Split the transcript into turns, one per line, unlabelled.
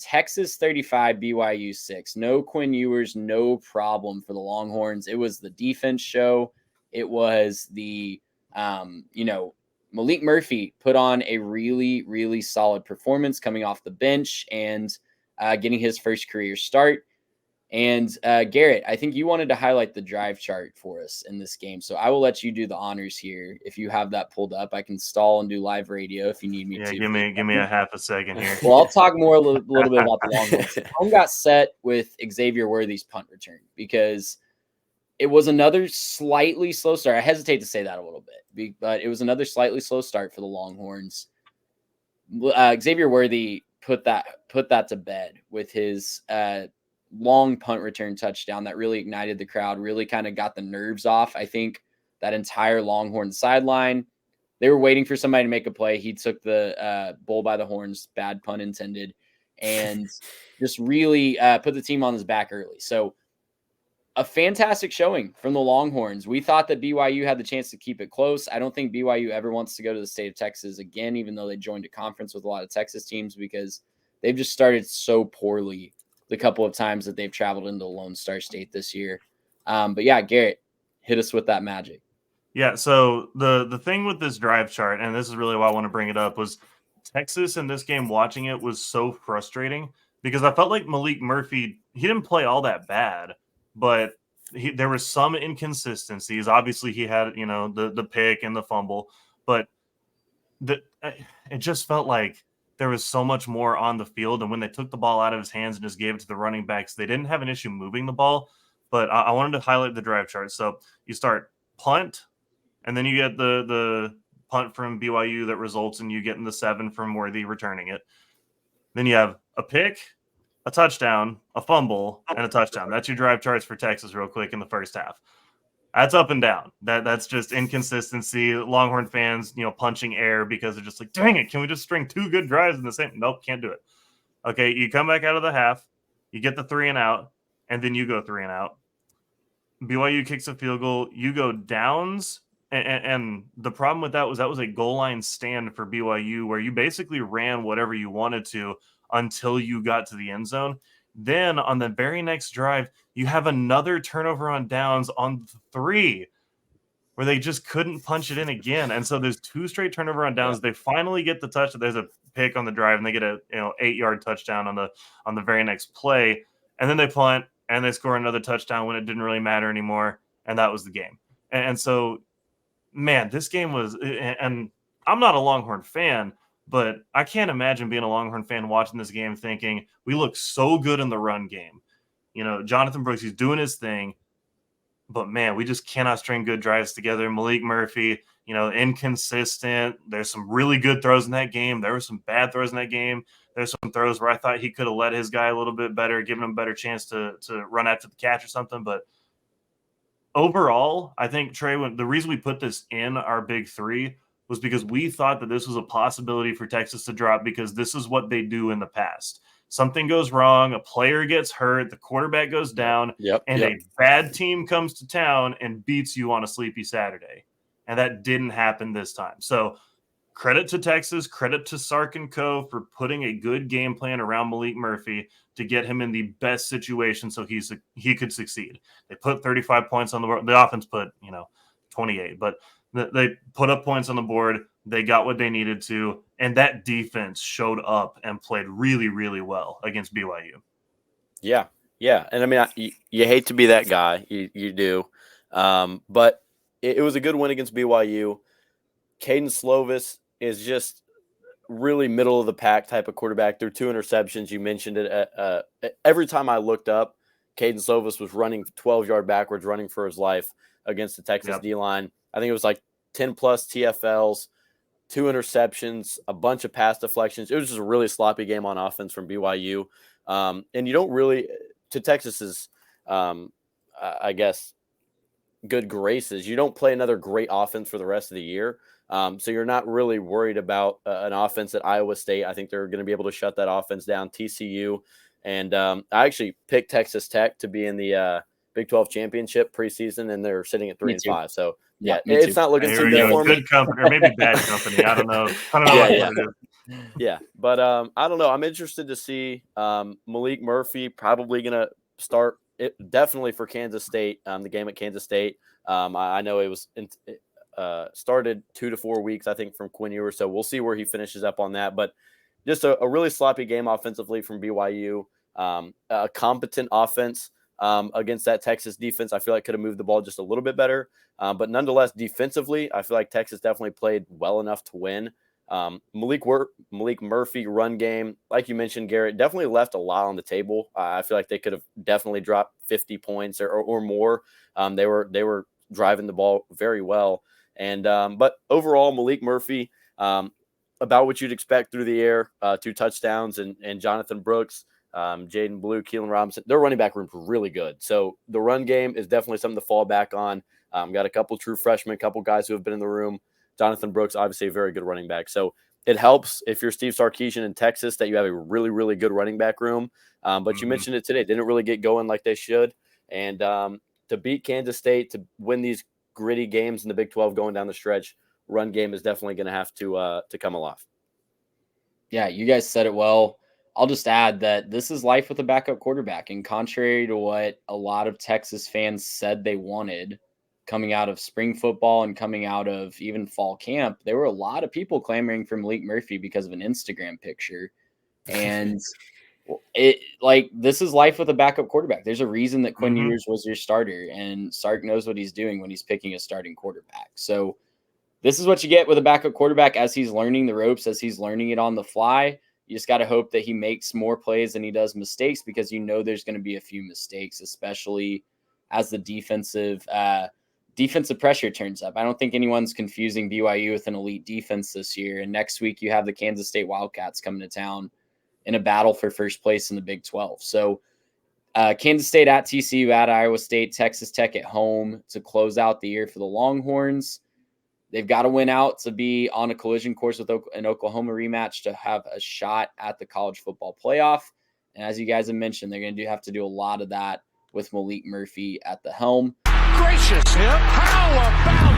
Texas 35, BYU 6. No Quinn Ewers, no problem for the Longhorns. It was the defense show. It was the, Maalik Murphy put on a really, really solid performance coming off the bench and getting his first career start. And Garrett, I think you wanted to highlight the drive chart for us in this game. So I will let you do the honors here. If you have that pulled up, I can stall and do live radio if you need me to.
Give me a half a second here.
Well, I'll talk more a little bit about the Longhorns. The tone got set with Xavier Worthy's punt return because it was another slightly slow start. I hesitate to say that a little bit, but it was another slightly slow start for the Longhorns. Xavier Worthy put that to bed with his long punt return touchdown that really ignited the crowd, really kind of got the nerves off. I think that entire Longhorn sideline, they were waiting for somebody to make a play. He took the bull by the horns, bad pun intended, and just really put the team on his back early. So a fantastic showing from the Longhorns. We thought that BYU had the chance to keep it close. I don't think BYU ever wants to go to the state of Texas again, even though they joined a conference with a lot of Texas teams, because they've just started so poorly the couple of times that they've traveled into the Lone Star State this year. But yeah, Garrett, hit us with that magic.
Yeah, so the thing with this drive chart, and this is really why I want to bring it up, was Texas in this game, watching it was so frustrating because I felt like Maalik Murphy, he didn't play all that bad, but there was some inconsistencies. Obviously, he had, the pick and the fumble, but it just felt like there was so much more on the field. And when they took the ball out of his hands and just gave it to the running backs, they didn't have an issue moving the ball. But I wanted to highlight the drive chart. So you start punt, and then you get the punt from BYU that results in you getting the 7 from Worthy returning it. Then you have a pick, a touchdown, a fumble, and a touchdown. That's your drive charts for Texas real quick in the first half. That's up and down. That's just inconsistency. Longhorn fans, punching air because they're just like, dang it, can we just string 2 good drives in the same? Nope, can't do it. Okay, you come back out of the half, you get the 3 and out, and then you go 3 and out. BYU kicks a field goal, you go downs, and the problem with that was a goal line stand for BYU where you basically ran whatever you wanted to until you got to the end zone. Then on the very next drive, you have another turnover on downs on 3 where they just couldn't punch it in again. And so there's 2 straight turnover on downs. Yeah. They finally get the touch. There's a pick on the drive and they get a 8-yard touchdown on the very next play. And then they punt and they score another touchdown when it didn't really matter anymore. And that was the game. And so, man, this game was, and I'm not a Longhorn fan, but I can't imagine being a Longhorn fan watching this game thinking, we look so good in the run game. Jonathan Brooks, he's doing his thing. But, man, we just cannot string good drives together. Maalik Murphy, inconsistent. There's some really good throws in that game. There were some bad throws in that game. There's some throws where I thought he could have led his guy a little bit better, given him a better chance to run after the catch or something. But overall, I think, Trey, the reason we put this in our big 3 was because we thought that this was a possibility for Texas to drop because this is what they do in the past. Something goes wrong, a player gets hurt, the quarterback goes down, and a bad team comes to town and beats you on a sleepy Saturday. And that didn't happen this time. So credit to Texas, credit to Sark and Co. for putting a good game plan around Maalik Murphy to get him in the best situation so he could succeed. They put 35 points on the board. The offense put, 28, but they put up points on the board. They got what they needed to, and that defense showed up and played really, really well against BYU.
Yeah. And I mean, you hate to be that guy. You do. But it was a good win against BYU. Caden Slovis is just really middle of the pack type of quarterback. Threw 2 interceptions. You mentioned it. Every time I looked up, Caden Slovis was running 12-yard backwards, running for his life against the Texas D-line. I think it was like 10-plus TFLs, 2 interceptions, a bunch of pass deflections. It was just a really sloppy game on offense from BYU. And you don't really, to Texas's, I guess, good graces, you don't play another great offense for the rest of the year. So you're not really worried about an offense at Iowa State. I think they're going to be able to shut that offense down. TCU. And I actually picked Texas Tech to be in the Big 12 championship preseason, and they're sitting at 3-5. So, it's not looking too good for me.
Good company, or maybe bad company. I don't know. What it is.
Yeah, but I don't know. I'm interested to see Maalik Murphy probably going to start it definitely for Kansas State. The game at Kansas State. I know it was started 2 to 4 weeks, I think, from Quinn Ewers. So we'll see where he finishes up on that. But just a really sloppy game offensively from BYU. A competent offense against that Texas defense. I feel like could have moved the ball just a little bit better. But nonetheless, defensively, I feel like Texas definitely played well enough to win. Maalik Murphy run game, like you mentioned, Garrett, definitely left a lot on the table. I feel like they could have definitely dropped 50 points or more. They were driving the ball very well. And but overall, Maalik Murphy, about what you'd expect through the air, 2 touchdowns, and Jonathan Brooks, Jaden Blue, Keelan Robinson, their running back room's really good. So the run game is definitely something to fall back on. Got a couple true freshmen, a couple guys who have been in the room. Jonathan Brooks, obviously a very good running back. So it helps if you're Steve Sarkisian in Texas that you have a really, really good running back room. But you mentioned it today. Didn't really get going like they should. And to beat Kansas State, to win these gritty games in the Big 12 going down the stretch, run game is definitely going to have to come alive.
Yeah, you guys said it well. I'll just add that this is life with a backup quarterback. And contrary to what a lot of Texas fans said they wanted coming out of spring football and coming out of even fall camp, there were a lot of people clamoring for Maalik Murphy because of an Instagram picture. And this is life with a backup quarterback. There's a reason that Quinn Ewers was your starter, and Sark knows what he's doing when he's picking a starting quarterback. So this is what you get with a backup quarterback as he's learning the ropes, as he's learning it on the fly. You just got to hope that he makes more plays than he does mistakes, because you know there's going to be a few mistakes, especially as the defensive pressure turns up. I don't think anyone's confusing BYU with an elite defense this year. And next week you have the Kansas State Wildcats coming to town in a battle for first place in the Big 12. So Kansas State at TCU, at Iowa State, Texas Tech at home to close out the year for the Longhorns. They've got to win out to be on a collision course with an Oklahoma rematch to have a shot at the college football playoff. And as you guys have mentioned, they're going to have to do a lot of that with Maalik Murphy at the helm.
Gracious him. How about